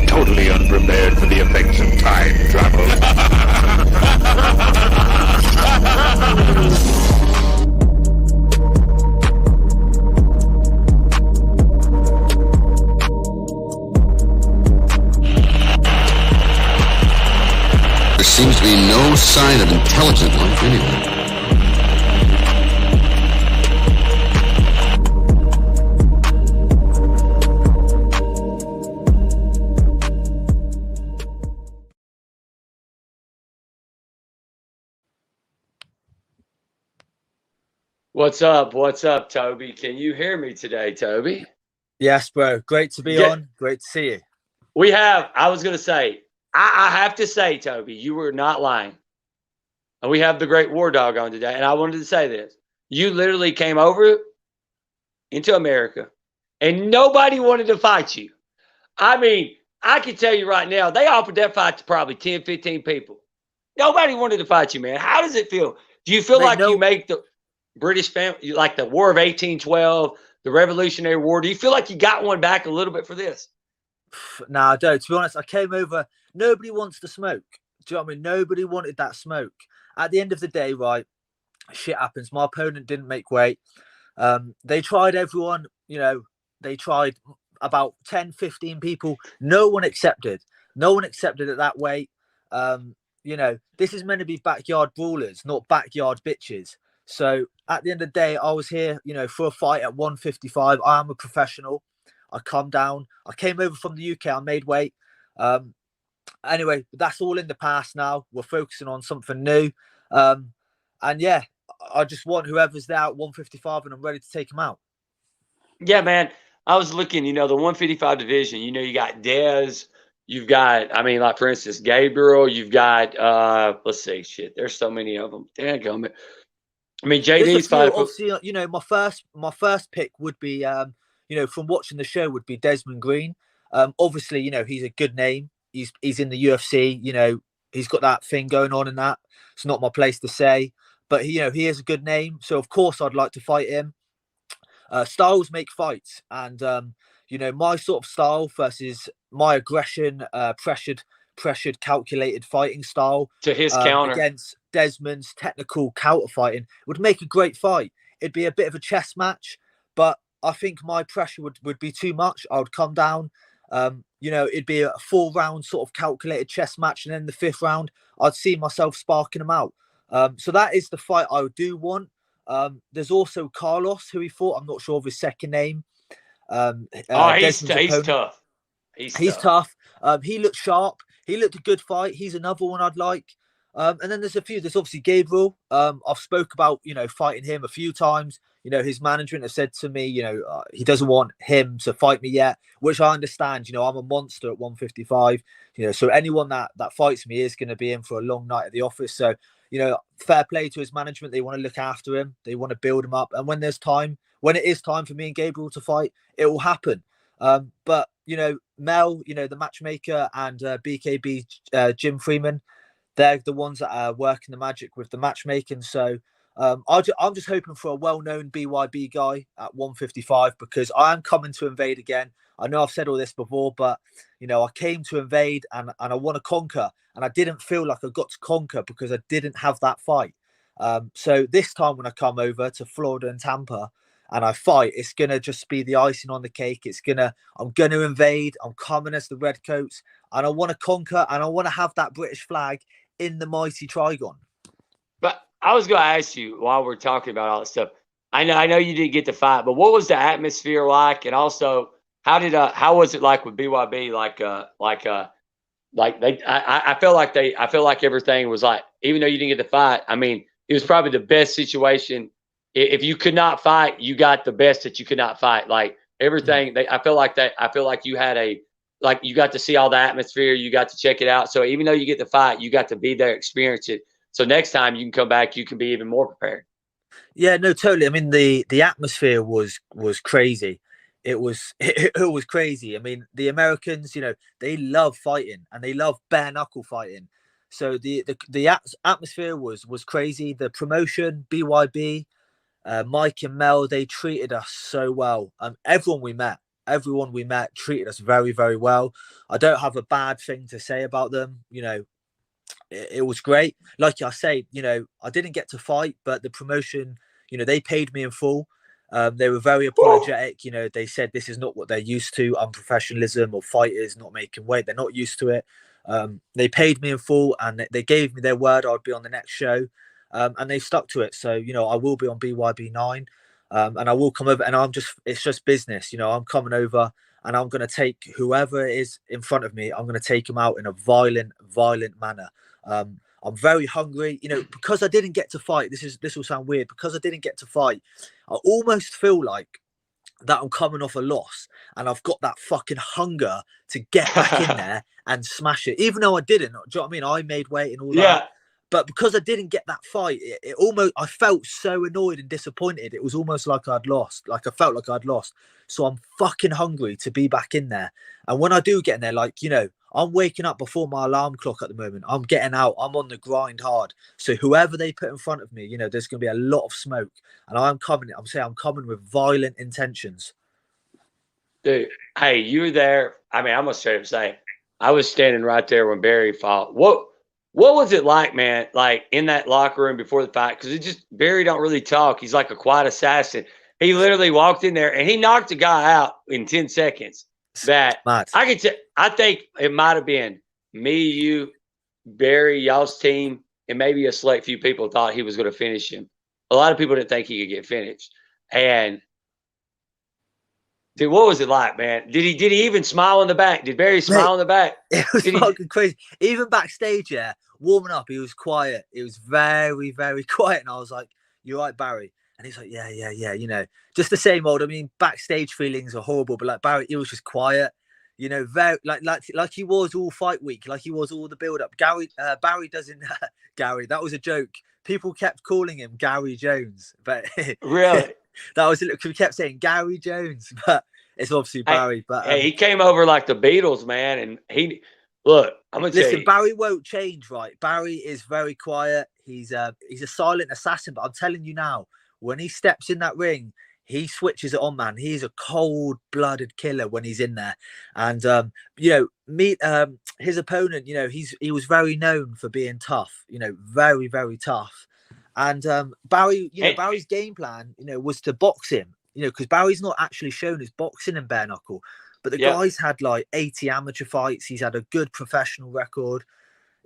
Totally unprepared for the effects of time travel. There seems to be no sign of intelligent life anywhere. What's up? What's up, Toby? Can you hear me today, Toby? Yes, bro. Great to be on. Great to see you. I was going to say, I have to say, Toby, you were not lying. And we have the great Wardog on today. And I wanted to say this. You literally came over into America and nobody wanted to fight you. I mean, I can tell you right now, they offered that fight to probably 10, 15 people. Nobody wanted to fight you, man. How does it feel? Do you feel like you make the British family, like the War of 1812, the Revolutionary War? Do you feel like you got one back a little bit for this? Nah, I don't. To be honest, I came over. Nobody wants to smoke. Do you know what I mean? Nobody wanted that smoke. At the end of the day, right, shit happens. My opponent didn't make weight. They tried everyone, they tried about 10, 15 people. No one accepted. No one accepted at that weight. This is meant to be backyard brawlers, not backyard bitches. So at the end of the day, I was here, for a fight at 155. I am a professional. I come down. I came over from the UK. I made weight. Anyway, that's all in the past now. We're focusing on something new. And yeah, I just want whoever's there at 155 and I'm ready to take them out. Yeah, man. I was looking, the 155 division, you got Dez. You've got, like, for instance, Gabriel. You've got, let's see, shit. There's so many of them. Dadgummit. JD's fighting. Obviously, my first pick would be, from watching the show would be Desmond Green. Obviously, he's a good name. He's in the UFC. He's got that thing going on in that. It's not my place to say, but he is a good name. So of course I'd like to fight him. Styles make fights, and my sort of style versus my aggression, pressured, calculated fighting style to his counter against Desmond's technical counter fighting would make a great fight. It'd be a bit of a chess match, but I think my pressure would be too much. I would come down. It'd be a 4-round sort of calculated chess match, and then the 5th round, I'd see myself sparking him out. So that is the fight I do want. There's also Carlos, who he fought. I'm not sure of his second name. He's tough. He's tough. He looked sharp. He looked a good fight. He's another one I'd like. And then there's a few. There's obviously Gabriel. I've spoke about, fighting him a few times. His management have said to me, he doesn't want him to fight me yet, which I understand. I'm a monster at 155. So anyone that fights me is going to be in for a long night at the office. So, fair play to his management. They want to look after him. They want to build him up. And when it is time for me and Gabriel to fight, it will happen. But, Mel, the matchmaker, and BKB, Jim Freeman, they're the ones that are working the magic with the matchmaking. So I'm just hoping for a well-known BYB guy at 155, because I am coming to invade again. I know I've said all this before, but, I came to invade and I want to conquer. And I didn't feel like I got to conquer because I didn't have that fight. So this time when I come over to Florida and Tampa and I fight, it's going to just be the icing on the cake. I'm going to invade. I'm coming as the Redcoats, and I want to conquer, and I want to have that British flag in the mighty Trigon. But I was going to ask you, while we're talking about all this stuff, I know you didn't get to fight, but what was the atmosphere like? And also, how was it like with BYB? I feel like everything was like, even though you didn't get to fight, it was probably the best situation. If you could not fight, you got the best that you could not fight. Like everything, I feel like you had you got to see all the atmosphere, you got to check it out. So even though you get to fight, you got to be there, experience it. So next time you can come back, you can be even more prepared. Yeah, no, totally. I mean, the atmosphere was crazy. It was crazy. I mean, the Americans, they love fighting and they love bare knuckle fighting. So the atmosphere was crazy. The promotion, BYB, Mike and Mel, they treated us so well. Everyone we met treated us very, very well. I don't have a bad thing to say about them. It was great. Like I say, I didn't get to fight, but the promotion, they paid me in full. They were very apologetic. They said this is not what they're used to, unprofessionalism or fighters not making weight. They're not used to it. They paid me in full and they gave me their word I'd be on the next show. And they stuck to it. So, I will be on BYB 9 and I will come over and it's just business. I'm coming over and I'm going to take whoever is in front of me. I'm going to take them out in a violent manner. I'm very hungry, because I didn't get to fight. This will sound weird. Because I didn't get to fight, I almost feel like that I'm coming off a loss and I've got that fucking hunger to get back in there and smash it. Even though I didn't, do you know what I mean? I made weight and all that. But because I didn't get that fight, it almost, I felt so annoyed and disappointed. It was almost like I'd lost. Like I felt like I'd lost. So I'm fucking hungry to be back in there. And when I do get in there, I'm waking up before my alarm clock at the moment. I'm getting out. I'm on the grind hard. So whoever they put in front of me, there's going to be a lot of smoke. And I'm coming with violent intentions. Dude, hey, you were there. I mean, I'm going to straight up say, I was standing right there when Barry fought. What was it like, man? Like in that locker room before the fight? Because Barry don't really talk. He's like a quiet assassin. He literally walked in there and he knocked a guy out in 10 seconds. That I think it might have been me, you, Barry, y'all's team, and maybe a select few people thought he was going to finish him. A lot of people didn't think he could get finished. And dude, what was it like, man? Did he even smile in the back? Did Barry smile in the back? It was fucking crazy. Even backstage, warming up, he was quiet. He was very, very quiet. And I was like, "You right, Barry?" And he's like, yeah, just the same old. I mean, backstage feelings are horrible, but like Barry, he was just quiet, very like he was all fight week, like he was all the build up. Barry doesn't. Gary, that was a joke. People kept calling him Gary Jones, but really, that was it. We kept saying Gary Jones, but it's obviously Barry. But he came over like the Beatles, man, and look. I'm gonna tell you, Barry won't change, right? Barry is very quiet. He's a silent assassin, but I'm telling you now. When he steps in that ring, he switches it on, man. He's a cold-blooded killer when he's in there. And his opponent, he was very known for being tough, very, very tough. And Barry, Barry's game plan, was to box him, because Barry's not actually shown his boxing in bare knuckle. But the guy's had like 80 amateur fights. He's had a good professional record.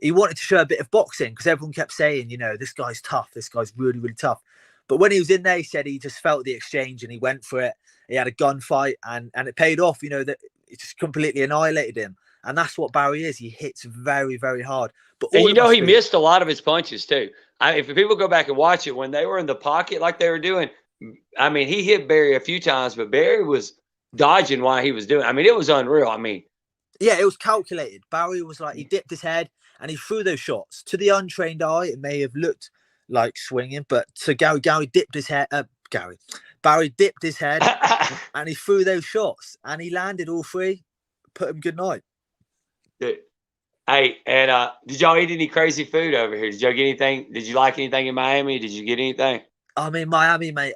He wanted to show a bit of boxing because everyone kept saying, this guy's tough. This guy's really, really tough. But when he was in there, he said he just felt the exchange and he went for it. He had a gunfight and it paid off, that it just completely annihilated him. And that's what Barry is. He hits very, very hard. But he missed a lot of his punches too. If people go back and watch it, when they were in the pocket like they were doing, I mean, he hit Barry a few times, but Barry was dodging while he was doing. I mean, it was unreal. I mean, yeah, it was calculated. Barry was like, he dipped his head and he threw those shots. To the untrained eye, it may have looked like swinging, but to Gary dipped his head. Barry dipped his head and he threw those shots and he landed all three. Put him good night. Hey, and did y'all eat any crazy food over here? Did y'all get anything? Did you like anything in Miami? Did you get anything? I mean, Miami, mate.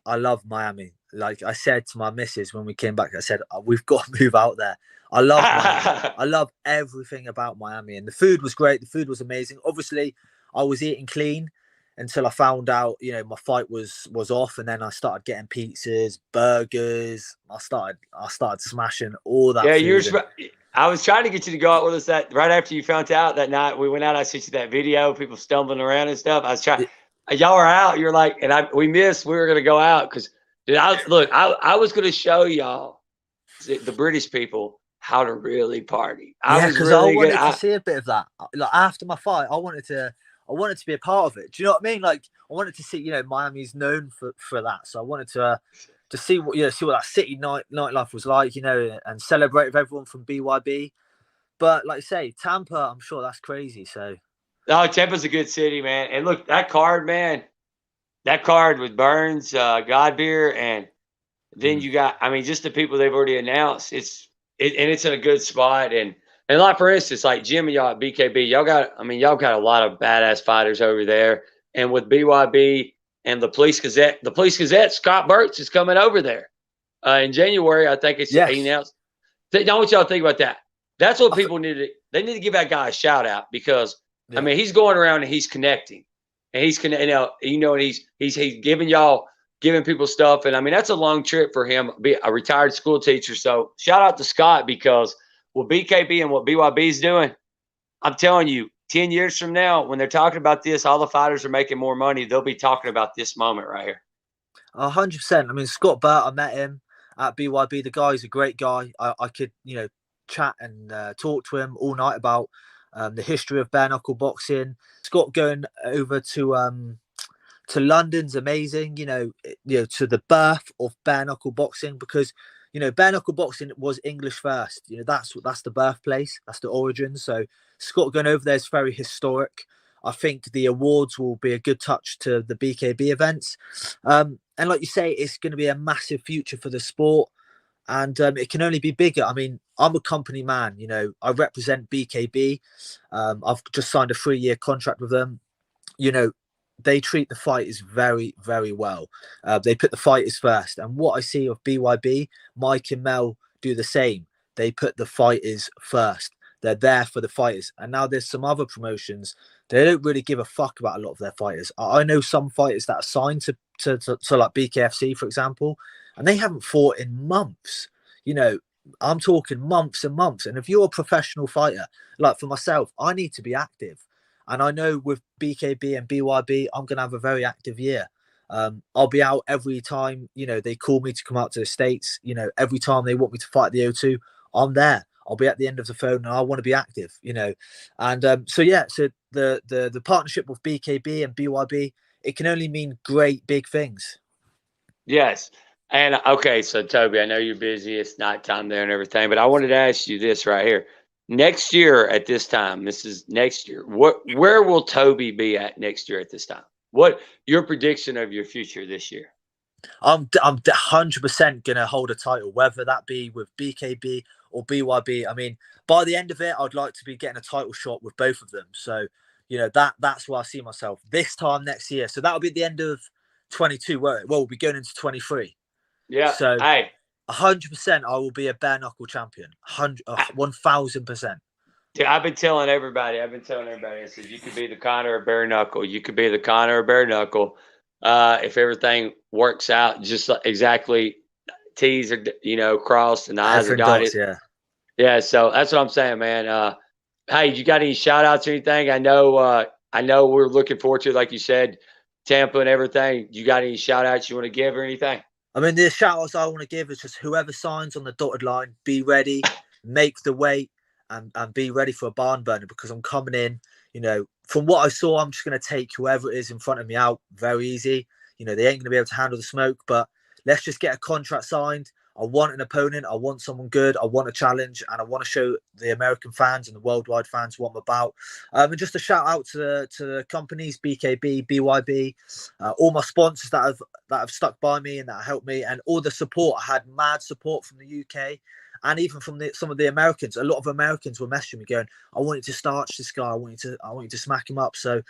I love Miami. Like I said to my missus when we came back, I said we've got to move out there. I love Miami. I love everything about Miami, and the food was great. The food was amazing. Obviously, I was eating clean until I found out, my fight was off, and then I started getting pizzas, burgers. I started smashing all that. Yeah, I was trying to get you to go out with us that right after you found out that night. We went out. I sent you that video, people stumbling around and stuff. I was trying. Y'all were out. You're like, and we missed. We were gonna go out because, dude, I was gonna show y'all the British people how to really party. I wanted to see a bit of that. Like after my fight, I wanted to be a part of it. Do you know what I mean? Like I wanted to see, Miami's known for that. So I wanted to see what that city nightlife was like, and celebrate with everyone from BYB. But like I say, Tampa, I'm sure that's crazy. So Tampa's a good city, man. And look, that card, man, that card with Burns, Godbeer, and then you got, I mean, just the people they've already announced. And it's in a good spot. And like, for instance, like Jim and y'all at BKB, y'all got a lot of badass fighters over there. And with BYB and the Police Gazette, Scott Burks is coming over there in January. I think he announced. Now, what y'all think about that? That's what people need to. They need to give that guy a shout out because I mean, he's going around and he's connecting, and he's and he's giving people stuff. And I mean, that's a long trip for him, be a retired school teacher. So shout out to Scott, because what BKB and what BYB is doing, I'm telling you, 10 years from now, when they're talking about this, all the fighters are making more money. They'll be talking about this moment right here. 100%. I mean, Scott Burt, I met him at BYB. The guy's a great guy. I could, chat and talk to him all night about the history of bare knuckle boxing. Scott going over to London's amazing. To the birth of bare knuckle boxing, because bare knuckle boxing was English first. That's the birthplace, that's the origin. So Scott going over there is very historic. I think the awards will be a good touch to the BKB events. And like you say, it's going to be a massive future for the sport. And it can only be bigger. I mean, I'm a company man. I represent BKB. I've just signed a 3-year contract with them. They treat the fighters very, very well. They put the fighters first. And what I see of BYB, Mike and Mel do the same. They put the fighters first. They're there for the fighters. And now there's some other promotions. They don't really give a fuck about a lot of their fighters. I know some fighters that are signed to like BKFC, for example, and they haven't fought in months. I'm talking months and months. And if you're a professional fighter, like for myself, I need to be active. And I know with BKB and BYB, I'm going to have a very active year. I'll be out every time, they call me to come out to the States. Every time they want me to fight the O2, I'm there. I'll be at the end of the phone and I want to be active, And so the partnership with BKB and BYB, it can only mean great big things. Yes. And okay, so Toby, I know you're busy. It's nighttime there and everything, but I wanted to ask you this right here. Next year at this time, this is next year. Where will Toby be at next year at this time? What your prediction of your future this year? I'm 100% gonna hold a title, whether that be with BKB or BYB. I mean, by the end of it, I'd like to be getting a title shot with both of them. So, that's where I see myself this time next year. So that'll be at the end of 22. Well, we'll be going into 23. Yeah. So 100%, I will be a bare knuckle champion. 1000%. Dude, I've been telling everybody. I said, you could be the Conor of bare knuckle. You could be the Conor of bare knuckle. If everything works out just exactly, T's are crossed and the I's are dotted. Yeah. So that's what I'm saying, man. Hey, you got any shout outs or anything? I know we're looking forward to, like you said, Tampa and everything. You got any shout outs you want to give or anything? I mean, the shout outs I want to give is just whoever signs on the dotted line, be ready, make the weight, and be ready for a barn burner, because I'm coming in. From what I saw, I'm just going to take whoever it is in front of me out very easy. They ain't going to be able to handle the smoke, but let's just get a contract signed. I want an opponent. I want someone good. I want a challenge, and I want to show the American fans and the worldwide fans what I'm about. And just a shout out to the companies, BKB, BYB, all my sponsors that have stuck by me and that helped me, and all the support. I had mad support from the UK. And even from some of the Americans. A lot of Americans were messaging me going, I want you to starch this guy. I want you to smack him up. So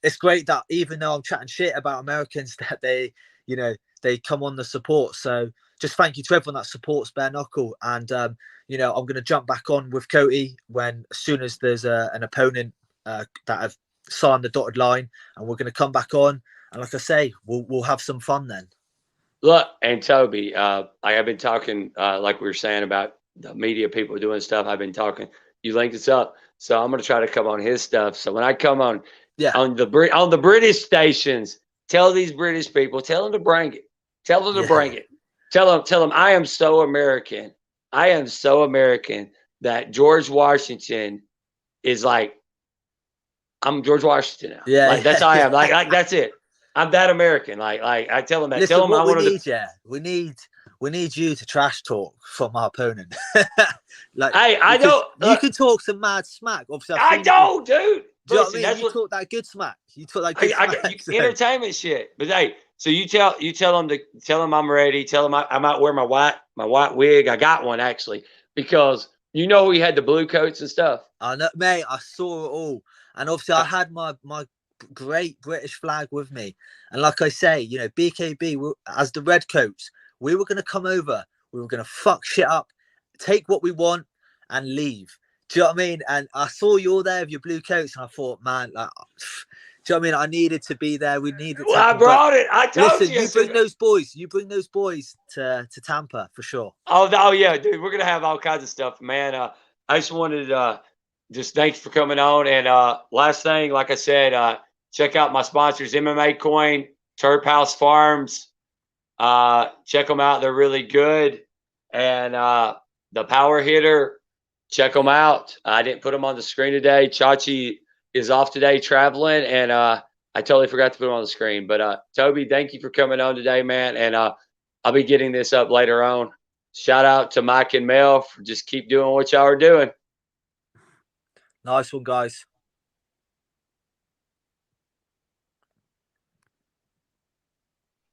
it's great that even though I'm chatting shit about Americans, that they come on the support. So just thank you to everyone that supports bare knuckle. And, I'm going to jump back on with Cody as soon as there's an opponent that have signed the dotted line, and we're going to come back on. And like I say, we'll have some fun then. Look, and Toby, I've been talking, like we were saying about the media people doing stuff. I've been talking. You linked us up, so I'm going to try to come on his stuff. So when I come on, on the British stations, tell these British people, tell them to bring it. Tell them to bring it. Tell them I am so American. I am so American that George Washington is like, I'm George Washington now. Yeah, like that's how I am. Like that's it. I'm that American. Like I tell them that. Listen, tell them what we need you to trash talk from our opponent. Hey, I know you can talk some mad smack. Obviously, I know, dude. Do you know what Listen, I mean? that's You what talk that good smack. You talk that good smack. So- entertainment shit. But hey, so you tell them I'm ready. Tell them I might wear my white wig. I got one actually because you know we had the blue coats and stuff. I know, mate. I saw it all, and obviously I had my great British flag with me. And like I say, you know, BKB as the red coats, we were gonna come over. We were gonna fuck shit up, take what we want, and leave. Do you know what I mean? And I saw you're there with your blue coats, and I thought, man, like, do you know what I mean? I needed to be there. We needed. Well, I brought it. I told listen, you. you bring those boys. You bring those boys to Tampa for sure. Oh yeah, dude. We're gonna have all kinds of stuff, man. I just wanted just thanks for coming on. And last thing, like I said, check out my sponsors, MMAcoin, Terphouse Farmz. Check them out; they're really good. And the PowerHitter, check them out. I didn't put them on the screen today. Chachi is off today traveling, and I totally forgot to put them on the screen. But Toby, thank you for coming on today, man. And I'll be getting this up later on. Shout out to Mike and Mel for just keep doing what y'all are doing. Nice one, guys.